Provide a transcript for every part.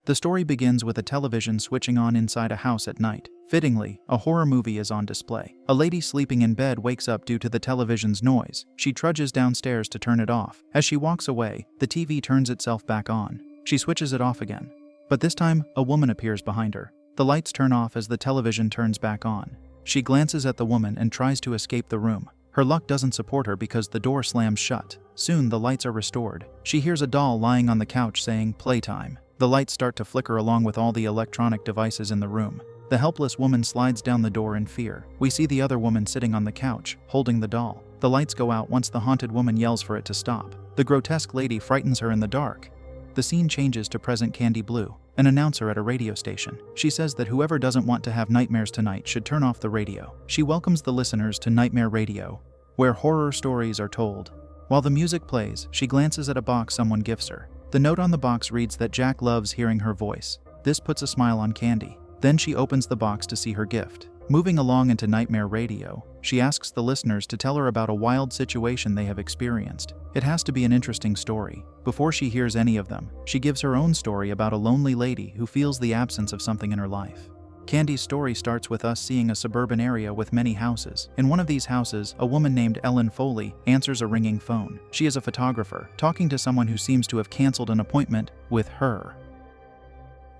The story begins with a television switching on inside a house at night. Fittingly, a horror movie is on display. A lady sleeping in bed wakes up due to the television's noise. She trudges downstairs to turn it off. As she walks away, the TV turns itself back on. She switches it off again. But this time, a woman appears behind her. The lights turn off as the television turns back on. She glances at the woman and tries to escape the room. Her luck doesn't support her because the door slams shut. Soon, the lights are restored. She hears a doll lying on the couch saying, "Playtime." The lights start to flicker along with all the electronic devices in the room. The helpless woman slides down the door in fear. We see the other woman sitting on the couch, holding the doll. The lights go out once the haunted woman yells for it to stop. The grotesque lady frightens her in the dark. The scene changes to present Candy Blue, an announcer at a radio station. She says that whoever doesn't want to have nightmares tonight should turn off the radio. She welcomes the listeners to Nightmare Radio, where horror stories are told. While the music plays, she glances at a box someone gifts her. The note on the box reads that Jack loves hearing her voice. This puts a smile on Candy. Then she opens the box to see her gift. Moving along into Nightmare Radio, she asks the listeners to tell her about a wild situation they have experienced. It has to be an interesting story. Before she hears any of them, she gives her own story about a lonely lady who feels the absence of something in her life. Candy's story starts with us seeing a suburban area with many houses. In one of these houses, a woman named Ellen Foley answers a ringing phone. She is a photographer, talking to someone who seems to have canceled an appointment with her.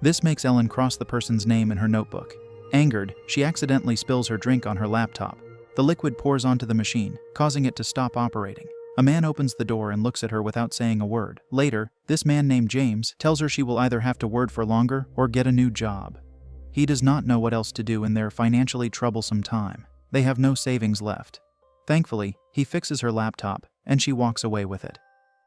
This makes Ellen cross the person's name in her notebook. Angered, she accidentally spills her drink on her laptop. The liquid pours onto the machine, causing it to stop operating. A man opens the door and looks at her without saying a word. Later, this man named James tells her she will either have to work for longer or get a new job. He does not know what else to do in their financially troublesome time. They have no savings left. Thankfully, he fixes her laptop, and she walks away with it.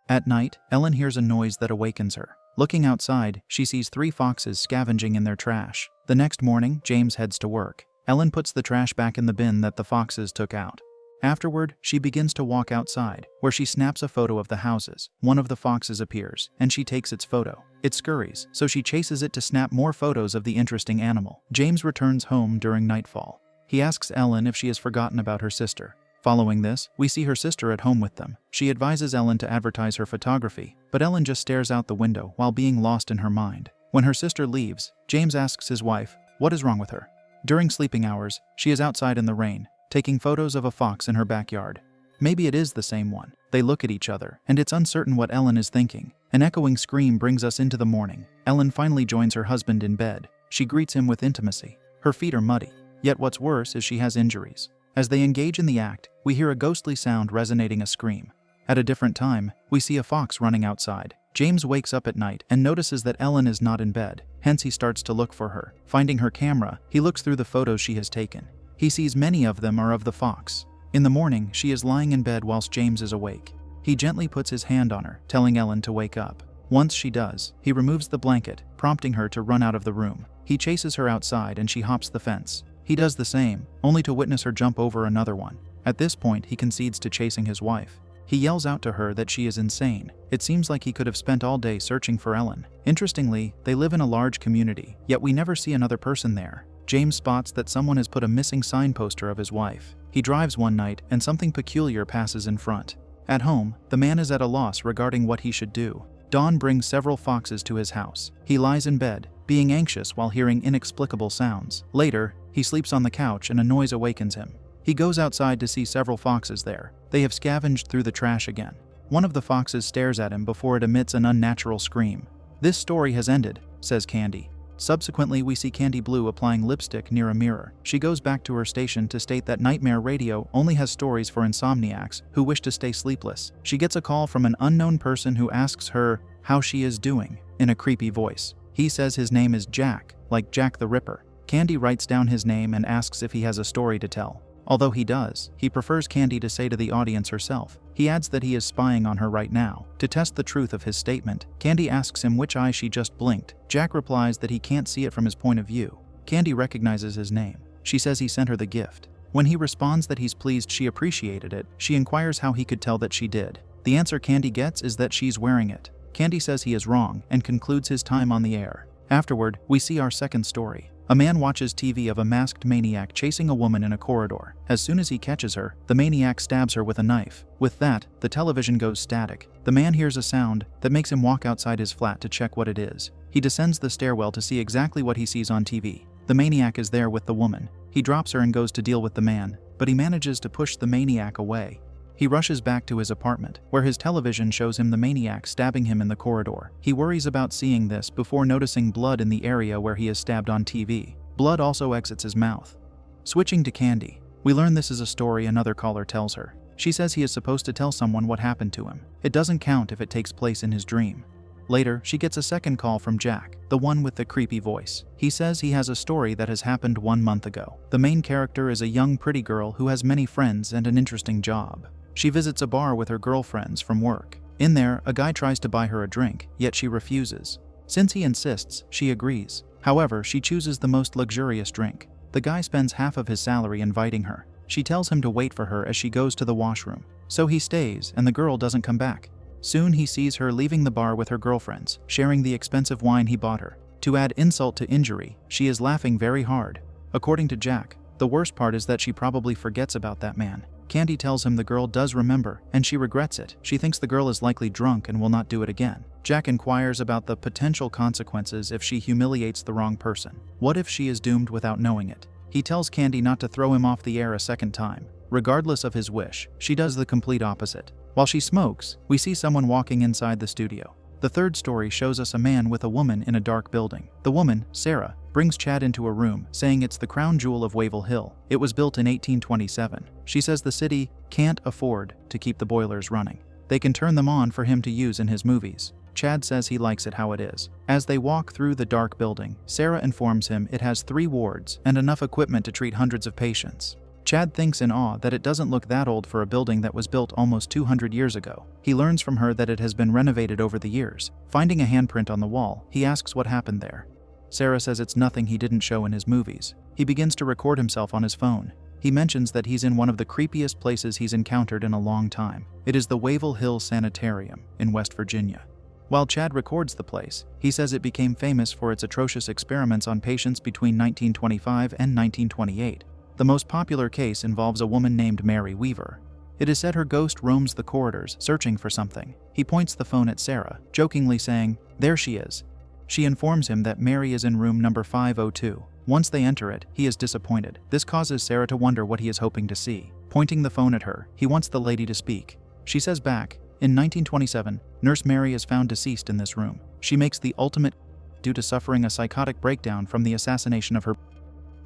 At night, Ellen hears a noise that awakens her. Looking outside, she sees 3 foxes scavenging in their trash. The next morning, James heads to work. Ellen puts the trash back in the bin that the foxes took out. Afterward, she begins to walk outside, where she snaps a photo of the houses. One of the foxes appears, and she takes its photo. It scurries, so she chases it to snap more photos of the interesting animal. James returns home during nightfall. He asks Ellen if she has forgotten about her sister. Following this, we see her sister at home with them. She advises Ellen to advertise her photography, but Ellen just stares out the window while being lost in her mind. When her sister leaves, James asks his wife, what is wrong with her? During sleeping hours, she is outside in the rain, taking photos of a fox in her backyard. Maybe it is the same one. They look at each other, and it's uncertain what Ellen is thinking. An echoing scream brings us into the morning. Ellen finally joins her husband in bed. She greets him with intimacy. Her feet are muddy. Yet what's worse is she has injuries. As they engage in the act, we hear a ghostly sound resonating a scream. At a different time, we see a fox running outside. James wakes up at night and notices that Ellen is not in bed. Hence he starts to look for her. Finding her camera, he looks through the photos she has taken. He sees many of them are of the fox. In the morning, she is lying in bed whilst James is awake. He gently puts his hand on her, telling Ellen to wake up. Once she does, he removes the blanket, prompting her to run out of the room. He chases her outside and she hops the fence. He does the same, only to witness her jump over another one. At this point, he concedes to chasing his wife. He yells out to her that she is insane. It seems like he could have spent all day searching for Ellen. Interestingly, they live in a large community, yet we never see another person there. James spots that someone has put a missing sign poster of his wife. He drives one night and something peculiar passes in front. At home, the man is at a loss regarding what he should do. Dawn brings several foxes to his house. He lies in bed, being anxious while hearing inexplicable sounds. Later, he sleeps on the couch and a noise awakens him. He goes outside to see several foxes there. They have scavenged through the trash again. One of the foxes stares at him before it emits an unnatural scream. This story has ended, says Candy. Subsequently, we see Candy Blue applying lipstick near a mirror. She goes back to her station to state that Nightmare Radio only has stories for insomniacs who wish to stay sleepless. She gets a call from an unknown person who asks her how she is doing in a creepy voice. He says his name is Jack, like Jack the Ripper. Candy writes down his name and asks if he has a story to tell. Although he does, he prefers Candy to say to the audience herself. He adds that he is spying on her right now. To test the truth of his statement, Candy asks him which eye she just blinked. Jack replies that he can't see it from his point of view. Candy recognizes his name. She says he sent her the gift. When he responds that he's pleased she appreciated it, she inquires how he could tell that she did. The answer Candy gets is that she's wearing it. Candy says he is wrong and concludes his time on the air. Afterward, we see our second story. A man watches TV of a masked maniac chasing a woman in a corridor. As soon as he catches her, the maniac stabs her with a knife. With that, the television goes static. The man hears a sound that makes him walk outside his flat to check what it is. He descends the stairwell to see exactly what he sees on TV. The maniac is there with the woman. He drops her and goes to deal with the man, but he manages to push the maniac away. He rushes back to his apartment, where his television shows him the maniac stabbing him in the corridor. He worries about seeing this before noticing blood in the area where he is stabbed on TV. Blood also exits his mouth. Switching to Candy, we learn this is a story another caller tells her. She says he is supposed to tell someone what happened to him. It doesn't count if it takes place in his dream. Later, she gets a second call from Jack, the one with the creepy voice. He says he has a story that has happened 1 month ago. The main character is a young pretty girl who has many friends and an interesting job. She visits a bar with her girlfriends from work. In there, a guy tries to buy her a drink, yet she refuses. Since he insists, she agrees. However, she chooses the most luxurious drink. The guy spends half of his salary inviting her. She tells him to wait for her as she goes to the washroom. So he stays, and the girl doesn't come back. Soon he sees her leaving the bar with her girlfriends, sharing the expensive wine he bought her. To add insult to injury, she is laughing very hard. According to Jack, the worst part is that she probably forgets about that man. Candy tells him the girl does remember, and she regrets it. She thinks the girl is likely drunk and will not do it again. Jack inquires about the potential consequences if she humiliates the wrong person. What if she is doomed without knowing it? He tells Candy not to throw him off the air a second time. Regardless of his wish, she does the complete opposite. While she smokes, we see someone walking inside the studio. The third story shows us a man with a woman in a dark building. The woman, Sarah, brings Chad into a room, saying it's the crown jewel of Wavell Hill. It was built in 1827. She says the city can't afford to keep the boilers running. They can turn them on for him to use in his movies. Chad says he likes it how it is. As they walk through the dark building, Sarah informs him it has 3 wards and enough equipment to treat hundreds of patients. Chad thinks in awe that it doesn't look that old for a building that was built almost 200 years ago. He learns from her that it has been renovated over the years. Finding a handprint on the wall, he asks what happened there. Sarah says it's nothing he didn't show in his movies. He begins to record himself on his phone. He mentions that he's in one of the creepiest places he's encountered in a long time. It is the Wavell Hill Sanitarium in West Virginia. While Chad records the place, he says it became famous for its atrocious experiments on patients between 1925 and 1928. The most popular case involves a woman named Mary Weaver. It is said her ghost roams the corridors, searching for something. He points the phone at Sarah, jokingly saying, "There she is." She informs him that Mary is in room number 502. Once they enter it, he is disappointed. This causes Sarah to wonder what he is hoping to see. Pointing the phone at her, he wants the lady to speak. She says back, "In 1927, Nurse Mary is found deceased in this room. She makes the ultimate due to suffering a psychotic breakdown from the assassination of her.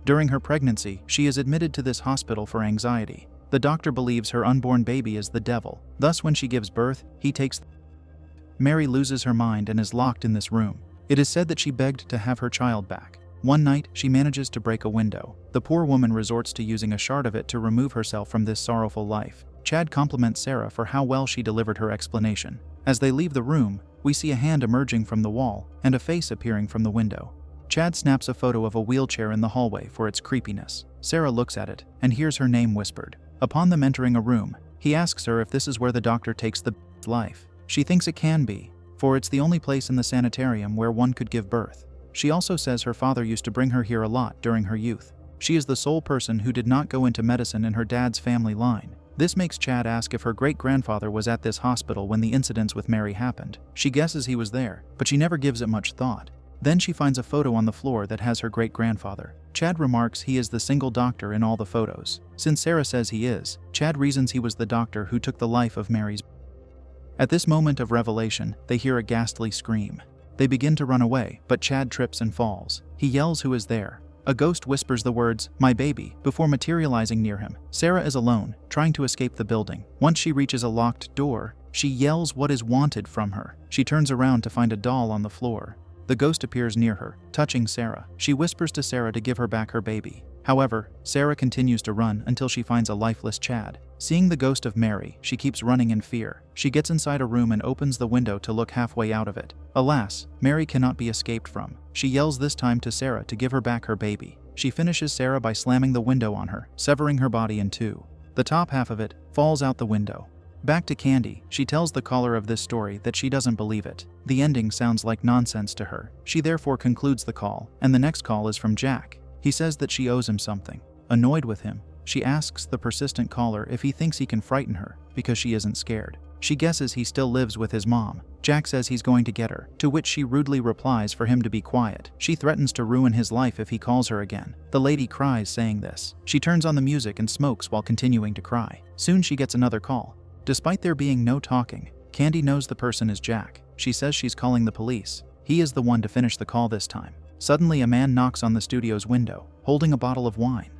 During her pregnancy, she is admitted to this hospital for anxiety. The doctor believes her unborn baby is the devil. Thus, when she gives birth, he takes. Mary loses her mind and is locked in this room. It is said that she begged to have her child back. One night, she manages to break a window. The poor woman resorts to using a shard of it to remove herself from this sorrowful life. Chad compliments Sarah for how well she delivered her explanation. As they leave the room, we see a hand emerging from the wall and a face appearing from the window. Chad snaps a photo of a wheelchair in the hallway for its creepiness. Sarah looks at it and hears her name whispered. Upon them entering a room, he asks her if this is where the doctor takes the life. She thinks it can be, for it's the only place in the sanitarium where one could give birth. She also says her father used to bring her here a lot during her youth. She is the sole person who did not go into medicine in her dad's family line. This makes Chad ask if her great-grandfather was at this hospital when the incidents with Mary happened. She guesses he was there, but she never gives it much thought. Then she finds a photo on the floor that has her great-grandfather. Chad remarks he is the single doctor in all the photos. Since Sarah says he is, Chad reasons he was the doctor who took the life of Mary's. At this moment of revelation, they hear a ghastly scream. They begin to run away, but Chad trips and falls. He yells who is there. A ghost whispers the words, "My baby," before materializing near him. Sarah is alone, trying to escape the building. Once she reaches a locked door, she yells what is wanted from her. She turns around to find a doll on the floor. The ghost appears near her, touching Sarah. She whispers to Sarah to give her back her baby. However, Sarah continues to run until she finds a lifeless Chad. Seeing the ghost of Mary, she keeps running in fear. She gets inside a room and opens the window to look halfway out of it. Alas, Mary cannot be escaped from. She yells this time to Sarah to give her back her baby. She finishes Sarah by slamming the window on her, severing her body in two. The top half of it falls out the window. Back to Candy, she tells the caller of this story that she doesn't believe it. The ending sounds like nonsense to her. She therefore concludes the call, and the next call is from Jack. He says that she owes him something. Annoyed with him, she asks the persistent caller if he thinks he can frighten her, because she isn't scared. She guesses he still lives with his mom. Jack says he's going to get her, to which she rudely replies for him to be quiet. She threatens to ruin his life if he calls her again. The lady cries saying this. She turns on the music and smokes while continuing to cry. Soon she gets another call. Despite there being no talking, Candy knows the person is Jack. She says she's calling the police. He is the one to finish the call this time. Suddenly, a man knocks on the studio's window, holding a bottle of wine.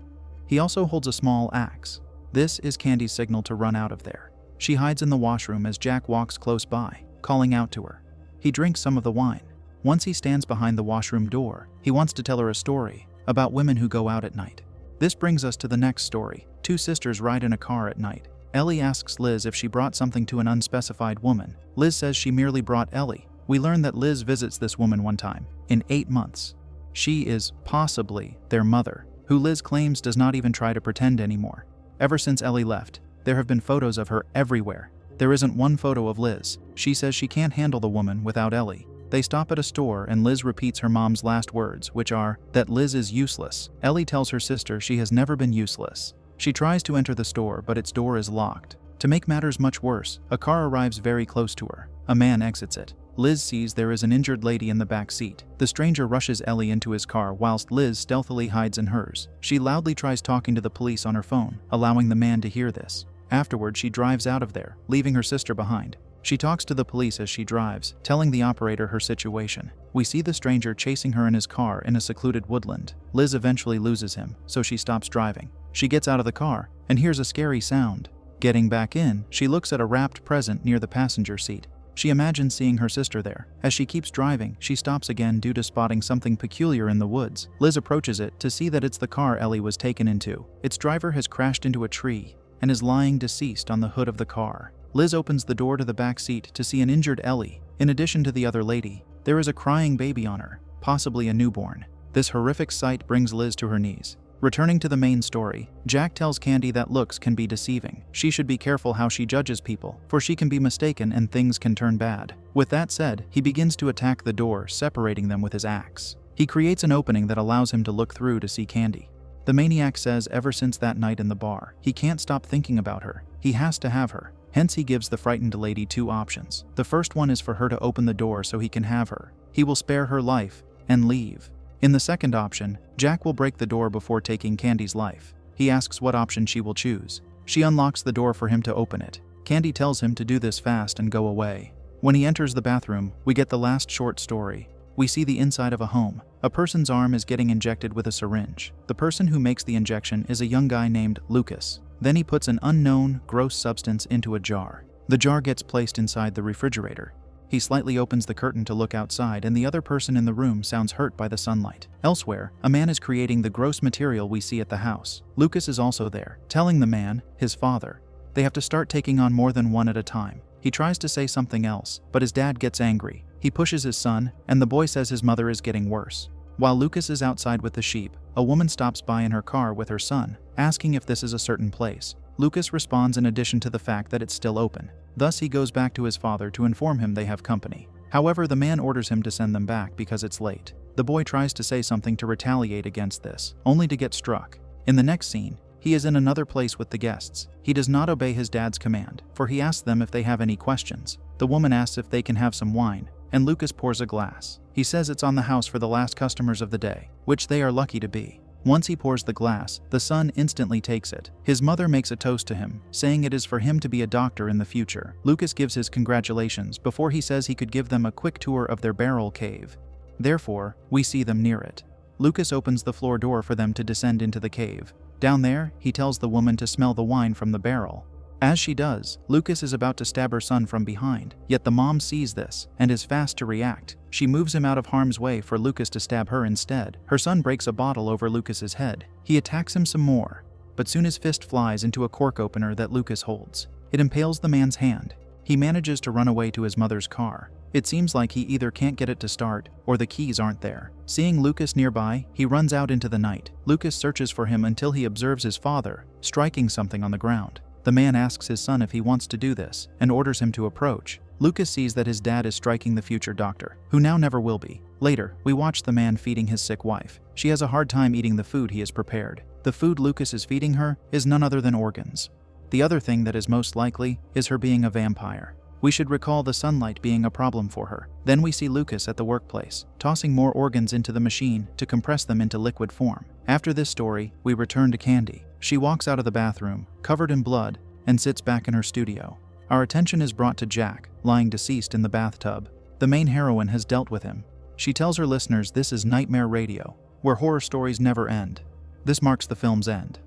He also holds a small axe. This is Candy's signal to run out of there. She hides in the washroom as Jack walks close by, calling out to her. He drinks some of the wine. Once he stands behind the washroom door, he wants to tell her a story about women who go out at night. This brings us to the next story. Two sisters ride in a car at night. Ellie asks Liz if she brought something to an unspecified woman. Liz says she merely brought Ellie. We learn that Liz visits this woman one time, in 8 months. She is possibly their mother, who Liz claims does not even try to pretend anymore. Ever since Ellie left, there have been photos of her everywhere. There isn't one photo of Liz. She says she can't handle the woman without Ellie. They stop at a store and Liz repeats her mom's last words, which are that Liz is useless. Ellie tells her sister she has never been useless. She tries to enter the store, but its door is locked. To make matters much worse, a car arrives very close to her. A man exits it. Liz sees there is an injured lady in the back seat. The stranger rushes Ellie into his car whilst Liz stealthily hides in hers. She loudly tries talking to the police on her phone, allowing the man to hear this. Afterward, she drives out of there, leaving her sister behind. She talks to the police as she drives, telling the operator her situation. We see the stranger chasing her in his car in a secluded woodland. Liz eventually loses him, so she stops driving. She gets out of the car and hears a scary sound. Getting back in, she looks at a wrapped present near the passenger seat. She imagines seeing her sister there. As she keeps driving, she stops again due to spotting something peculiar in the woods. Liz approaches it to see that it's the car Ellie was taken into. Its driver has crashed into a tree and is lying deceased on the hood of the car. Liz opens the door to the back seat to see an injured Ellie. In addition to the other lady, there is a crying baby on her, possibly a newborn. This horrific sight brings Liz to her knees. Returning to the main story, Jack tells Candy that looks can be deceiving. She should be careful how she judges people, for she can be mistaken and things can turn bad. With that said, he begins to attack the door, separating them with his axe. He creates an opening that allows him to look through to see Candy. The maniac says ever since that night in the bar, he can't stop thinking about her. He has to have her. Hence he gives the frightened lady two options. The first one is for her to open the door so he can have her. He will spare her life and leave. In the second option, Jack will break the door before taking Candy's life. He asks what option she will choose. She unlocks the door for him to open it. Candy tells him to do this fast and go away. When he enters the bathroom, we get the last short story. We see the inside of a home. A person's arm is getting injected with a syringe. The person who makes the injection is a young guy named Lucas. Then he puts an unknown, gross substance into a jar. The jar gets placed inside the refrigerator. He slightly opens the curtain to look outside, and the other person in the room sounds hurt by the sunlight. Elsewhere, a man is creating the gross material we see at the house. Lucas is also there, telling the man, his father, they have to start taking on more than one at a time. He tries to say something else, but his dad gets angry. He pushes his son, and the boy says his mother is getting worse. While Lucas is outside with the sheep, a woman stops by in her car with her son, asking if this is a certain place. Lucas responds in addition to the fact that it's still open. Thus he goes back to his father to inform him they have company. However, the man orders him to send them back because it's late. The boy tries to say something to retaliate against this, only to get struck. In the next scene, he is in another place with the guests. He does not obey his dad's command, for he asks them if they have any questions. The woman asks if they can have some wine, and Lucas pours a glass. He says it's on the house for the last customers of the day, which they are lucky to be. Once he pours the glass, the son instantly takes it. His mother makes a toast to him, saying it is for him to be a doctor in the future. Lucas gives his congratulations before he says he could give them a quick tour of their barrel cave. Therefore, we see them near it. Lucas opens the floor door for them to descend into the cave. Down there, he tells the woman to smell the wine from the barrel. As she does, Lucas is about to stab her son from behind, yet the mom sees this and is fast to react. She moves him out of harm's way for Lucas to stab her instead. Her son breaks a bottle over Lucas's head. He attacks him some more, but soon his fist flies into a cork opener that Lucas holds. It impales the man's hand. He manages to run away to his mother's car. It seems like he either can't get it to start, or the keys aren't there. Seeing Lucas nearby, he runs out into the night. Lucas searches for him until he observes his father striking something on the ground. The man asks his son if he wants to do this and orders him to approach. Lucas sees that his dad is striking the future doctor, who now never will be. Later, we watch the man feeding his sick wife. She has a hard time eating the food he has prepared. The food Lucas is feeding her is none other than organs. The other thing that is most likely is her being a vampire. We should recall the sunlight being a problem for her. Then we see Lucas at the workplace, tossing more organs into the machine to compress them into liquid form. After this story, we return to Candy. She walks out of the bathroom, covered in blood, and sits back in her studio. Our attention is brought to Jack, lying deceased in the bathtub. The main heroine has dealt with him. She tells her listeners this is Nightmare Radio, where horror stories never end. This marks the film's end.